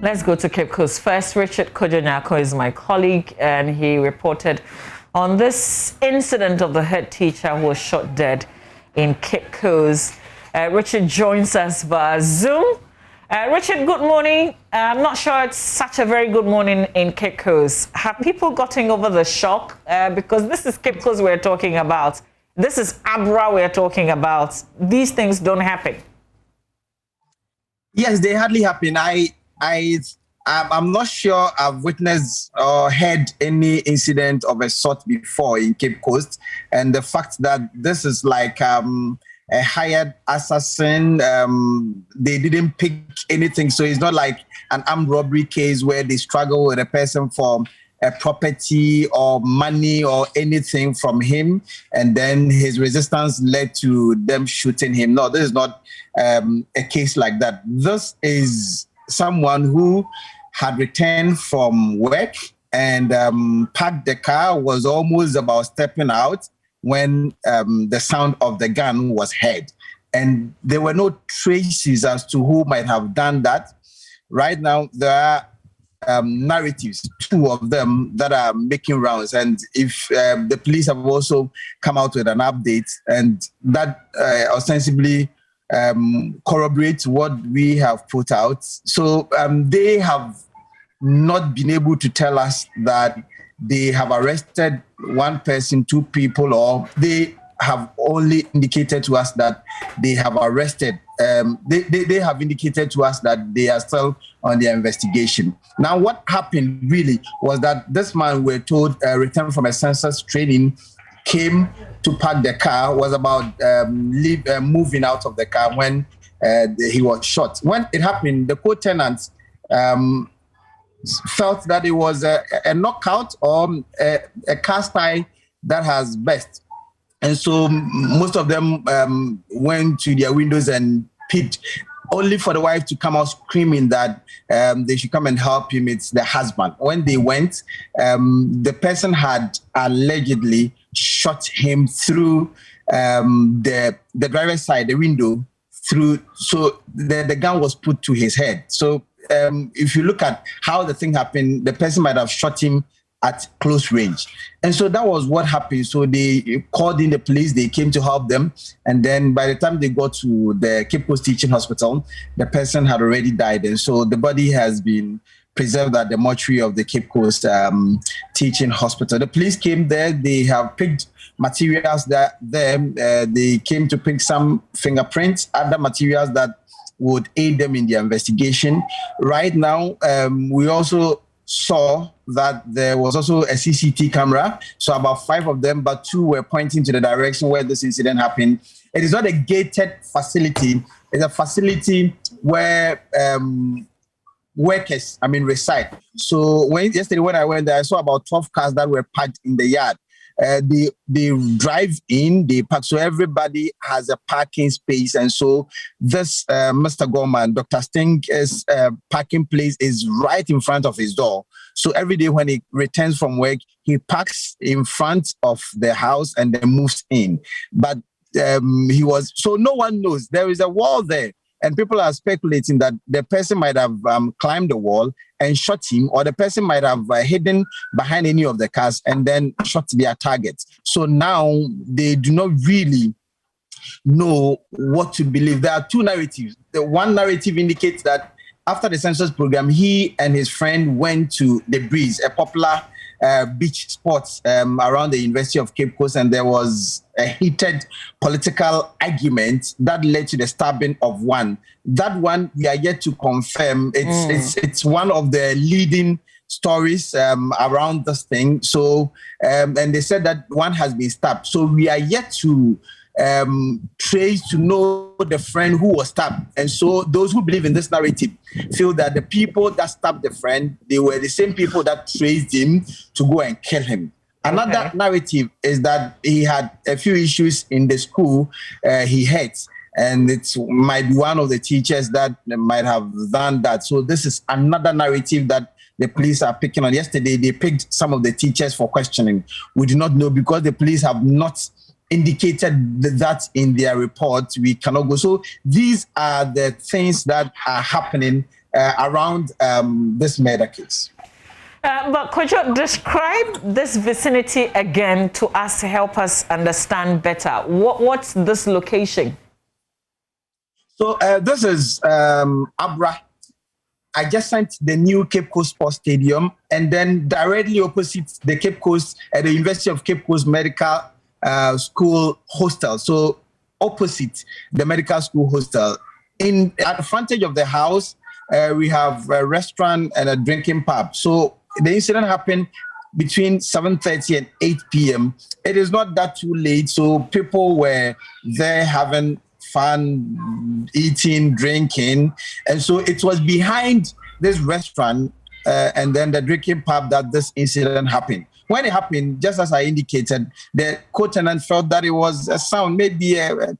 Let's go to Cape Coast first. Richard Kojonyako is my colleague, and he reported on this incident of the head teacher who was shot dead in Cape Coast. Richard joins us via Zoom. Richard, good morning. I'm not sure it's such a very good morning in Cape Coast. Have people gotten over the shock? Because this is Cape Coast we're talking about. This is Abra we're talking about. These things don't happen. Yes, they hardly happen. I'm not sure I've witnessed or heard any incident of a sort before in Cape Coast. And the fact that this is like a hired assassin, they didn't pick anything. So it's not like an armed robbery case where they struggle with a person for a property or money or anything from him, and then his resistance led to them shooting him. No, this is not a case like that. This is someone who had returned from work and parked the car, was almost about stepping out when the sound of the gun was heard. And there were no traces as to who might have done that. Right now, there are narratives, two of them, that are making rounds. And if the police have also come out with an update, and that ostensibly corroborates what we have put out. So they have not been able to tell us that they have arrested one person, two people, or they have only indicated to us that they have arrested. They have indicated to us that they are still on their investigation. Now, what happened really was that this man, we're told, returned from a census training, came to park the car, was about moving out of the car when he was shot. When it happened, the co-tenants felt that it was a knockout or a cast eye that has burst. And so most of them went to their windows and peeked, only for the wife to come out screaming that they should come and help him. It's the husband. When they went, the person had allegedly shot him through the driver's side, the window, through. So the gun was put to his head. So if you look at how the thing happened, the person might have shot him at close range. And so that was what happened. So they called in the police, they came to help them. And then by the time they got to the Cape Coast Teaching Hospital, the person had already died. And so the body has been preserved at the mortuary of the Cape Coast Teaching Hospital. The police came there, they have picked materials there. They came to pick some fingerprints, other materials that would aid them in their investigation. Right now, we also saw that there was also a CCTV camera. So about 5 of them, but 2 were pointing to the direction where this incident happened. It is not a gated facility. It's a facility where workers, reside. So yesterday when I went there, I saw about 12 cars that were parked in the yard. They drive in, they park. So everybody has a parking space. And so this Mr. Gorman, Dr. Stink's parking place is right in front of his door. So every day when he returns from work, he parks in front of the house and then moves in. But so no one knows. There is a wall there. And people are speculating that the person might have climbed the wall and shot him, or the person might have hidden behind any of the cars and then shot their targets. So now they do not really know what to believe. There are 2 narratives. The one narrative indicates that after the census program, he and his friend went to the Breeze, a popular beach sports around the University of Cape Coast, and there was a heated political argument that led to the stabbing of one. That one we are yet to confirm. It's one of the leading stories around this thing. So and they said that one has been stabbed. So we are yet to trace to know the friend who was stabbed. And so those who believe in this narrative feel that the people that stabbed the friend, they were the same people that traced him to go and kill him. Another narrative is that he had a few issues in the school he hates, and it might be one of the teachers that might have done that. So this is another narrative that the police are picking on. Yesterday, they picked some of the teachers for questioning. We do not know because the police have not indicated that in their report. We cannot go. So these are the things that are happening around this murder case. But could you describe this vicinity again to us to help us understand better? What's this location? So this is Abra, adjacent the new Cape Coast Sports Stadium, and then directly opposite the Cape Coast at the University of Cape Coast Medical School Hostel. So opposite the medical school hostel. At the frontage of the house, we have a restaurant and a drinking pub. So the incident happened between 7:30 and 8 p.m. It is not that too late, so people were there having fun, eating, drinking, and so it was behind this restaurant and then the drinking pub that this incident happened. When it happened, just as I indicated, the co-tenant felt that it was a sound, maybe a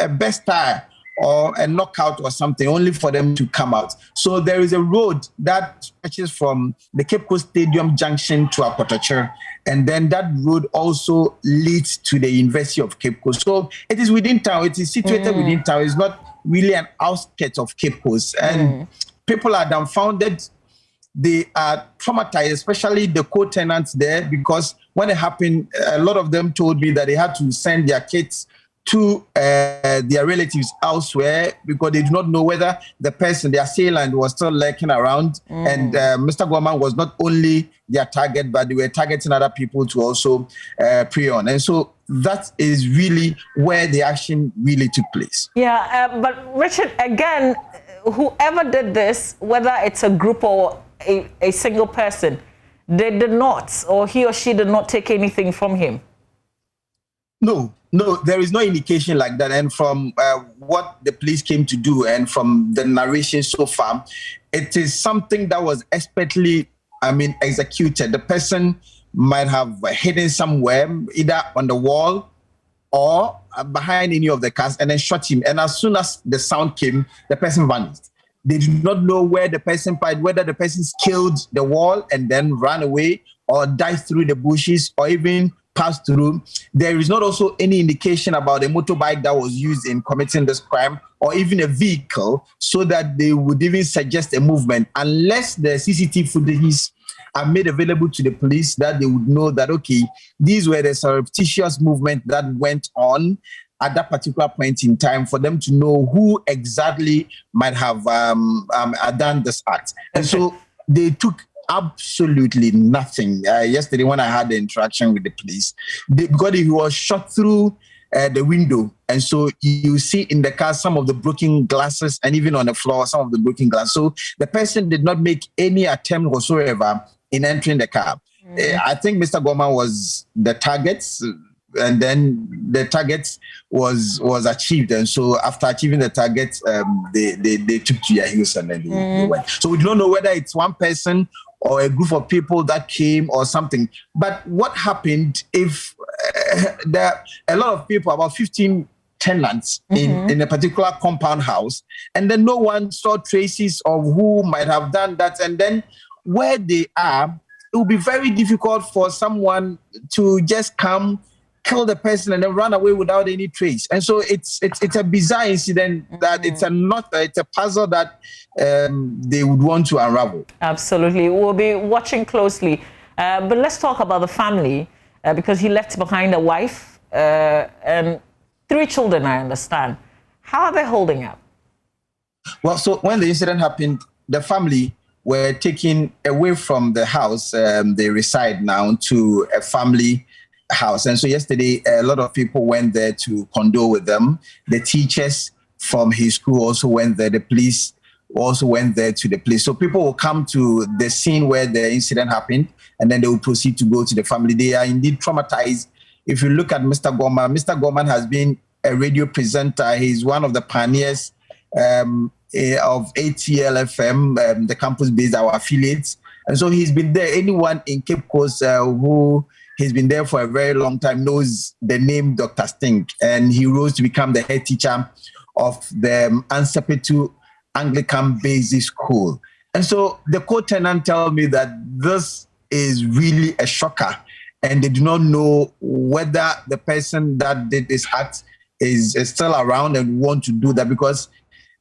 best tire or a knockout or something, only for them to come out. So there is a road that stretches from the Cape Coast Stadium junction to Akotocher, and then that road also leads to the University of Cape Coast. So it is within town. It is situated within town. It's not really an outskirt of Cape Coast. And people are dumbfounded. They are traumatized, especially the co-tenants there, because when it happened, a lot of them told me that they had to send their kids to their relatives elsewhere because they do not know whether the person, the assailant, was still lurking around. And Mr. Gorman was not only their target, but they were targeting other people to also prey on. And so that is really where the action really took place. Yeah, but Richard, again, whoever did this, whether it's a group or a single person, they did not, or he or she did not take anything from him. No, there is no indication like that. And from what the police came to do and from the narration so far, it is something that was expertly, executed. The person might have hidden somewhere, either on the wall or behind any of the cars, and then shot him. And as soon as the sound came, the person vanished. They do not know where the person died, whether the person scaled the wall and then ran away or died through the bushes or even passed through. There is not also any indication about a motorbike that was used in committing this crime or even a vehicle, so that they would even suggest a movement, unless the CCTV footages are made available to the police, that they would know that, okay, these were the surreptitious movement that went on at that particular point in time, for them to know who exactly might have done this act. And so they took absolutely nothing. Yesterday, when I had the interaction with the police, because he was shot through the window, and so you see in the car some of the broken glasses, and even on the floor some of the broken glass. So the person did not make any attempt whatsoever in entering the car. I think Mr. Gorman was the target, and then the target was achieved. And so after achieving the target, they took to their heels and then they went. So we don't know whether it's one person or a group of people that came or something. But what happened if a lot of people, about 15 tenants in a particular compound house, and then no one saw traces of who might have done that, and then where they are, it will be very difficult for someone to just come, kill the person, and then run away without any trace. And so it's a bizarre incident that it's a puzzle that they would want to unravel. Absolutely. We'll be watching closely. But let's talk about the family, because he left behind a wife and 3 children, I understand. How are they holding up? Well, so when the incident happened, the family were taken away from the house they reside now to a family house. And so yesterday, a lot of people went there to condole with them. The teachers from his school also went there. The police also went there to the place. So people will come to the scene where the incident happened, and then they will proceed to go to the family. They are indeed traumatized. If you look at Mr. Gorman has been a radio presenter. He's one of the pioneers of ATL FM, the campus-based, our affiliates. And so he's been there. Anyone in Cape Coast who has been there for a very long time knows the name Dr. Stink. And he rose to become the head teacher of the Ansepetu Anglican Basic School. And so the co-tenant told me that this is really a shocker, and they do not know whether the person that did this act is still around and want to do that, because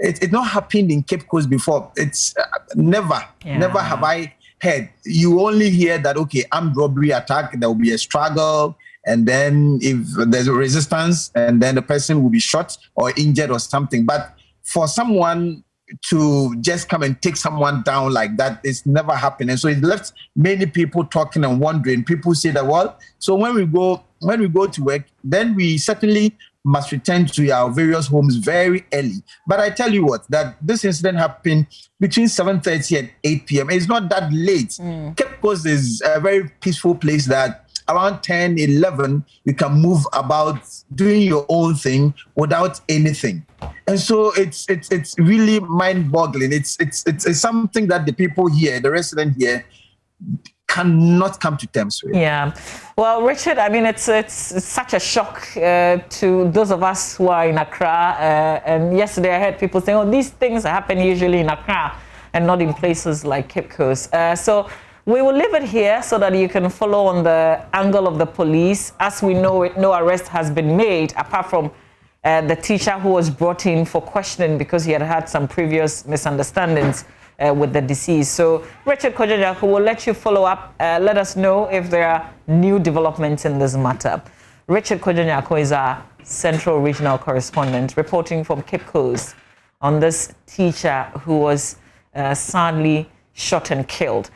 It's not happened in Cape Coast before. It's never have I heard. You only hear that, okay, armed robbery attack, there will be a struggle, and then if there's a resistance, and then the person will be shot or injured or something. But for someone to just come and take someone down like that, it's never happened. And so it left many people talking and wondering. People say that, well, so when we go to work, then we certainly must return to our various homes very early. But I tell you what, that this incident happened between 7:30 and 8 p.m. It's not that late. Cape Coast is a very peaceful place that around 10, 11, you can move about doing your own thing without anything. And so it's really mind-boggling. It's something that the people here, the resident here, cannot come to terms with. Yeah. Well, Richard, I mean, it's such a shock to those of us who are in Accra. And yesterday I heard people saying, oh, these things happen usually in Accra and not in places like Cape Coast. So we will leave it here so that you can follow on the angle of the police. As we know it, no arrest has been made apart from the teacher who was brought in for questioning because he had had some previous misunderstandings with the deceased. So Richard Kojo-Nyarko will let you follow up. Let us know if there are new developments in this matter. Richard Kojo-Nyarko is our Central Regional Correspondent reporting from Cape Coast on this teacher who was sadly shot and killed.